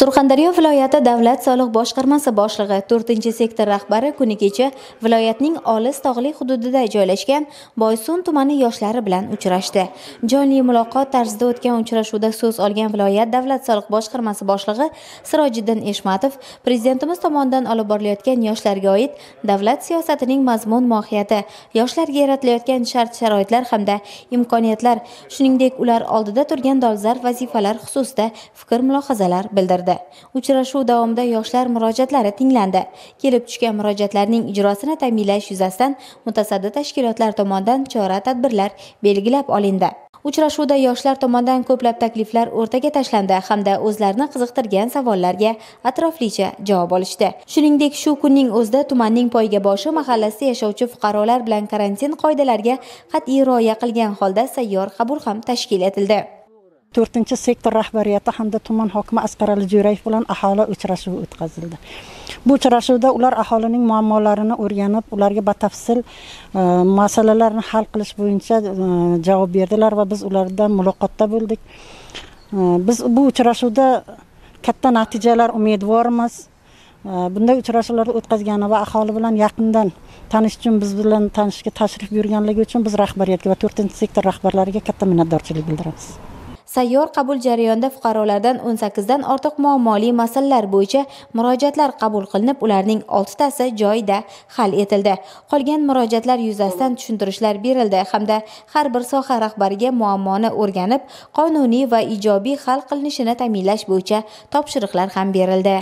Surxondaryo viloyati davlat soliq boshqarmasi boshlig'i 4-sektor rahbari kuni kecha viloyatning olis tog'li hududida joylashgan Boysun tumani yoshlari bilan uchrashdi. Jonli muloqot tarzida o'tgan uchrashuvda so'z olgan viloyat davlat soliq boshqarmasi boshlig'i Sirojiddin Eshmatov prezidentimiz tomonidan olib borilayotgan yoshlarga oid davlat siyosatining mazmun mohiyati, yoshlarga yaratilayotgan shart-sharoitlar hamda imkoniyatlar, shuningdek ular oldida turgan dolzarb vazifalar xususida fikr-mulohazalar bildirdi. Uchrashuv davomida yoshlar murojaatlari tinglandi. Kelib tushgan murojaatlarning ijrosini ta'minlash yuzasidan mutasaddi tashkilotlar tomonidan chora-tadbirlar belgilab olindi. Uchrashuvda yoshlar tomonidan ko'plab takliflar o'rtaga tashlandi hamda o'zlarini qiziqtirgan savollarga atroflicha javob olishdi. Shuningdek, shu kunning o'zida tumanning poygaboshi mahallasida yashovchi fuqarolar bilan karantin qoidalariga qat'iy rioya qilgan holda sayyor qabul ham tashkil etildi. 4-sektor rahbariyati hamda tuman hokimi Asqar Ali Jo'rayev bilan aholi uchrashuvi o'tkazildi. Bu uchrashuvda ular aholining muammolarini o'rganib, ularga batafsil masalalarni hal qilish bo'yicha javob berdilar va biz ulardan muloqotda bo'ldik. Biz bu uchrashuvda katta natijalar umidvormiz. Bunday uchrashuvlarni o'tkazgani va aholi bilan yaqindan tanish uchun biz bilan tanishga tashrif buyurganligi uchun biz rahbariyatga va 4-sektor rahbarlariga katta minnatdorchilik bildiramiz. Sayyor qabul jarayonida fuqarolardan 18 dan ortiq muammoli masalalar bo'yicha murojaatlar qabul qilinib, ularning 6 tasi joyida hal etildi. Qolgan murojaatlar yuzasidan tushuntirishlar berildi hamda har bir soha rahbariga muammoni o'rganib, qonuniy va ijobiy hal qilinishini ta'minlash bo'yicha topshiriqlar ham berildi.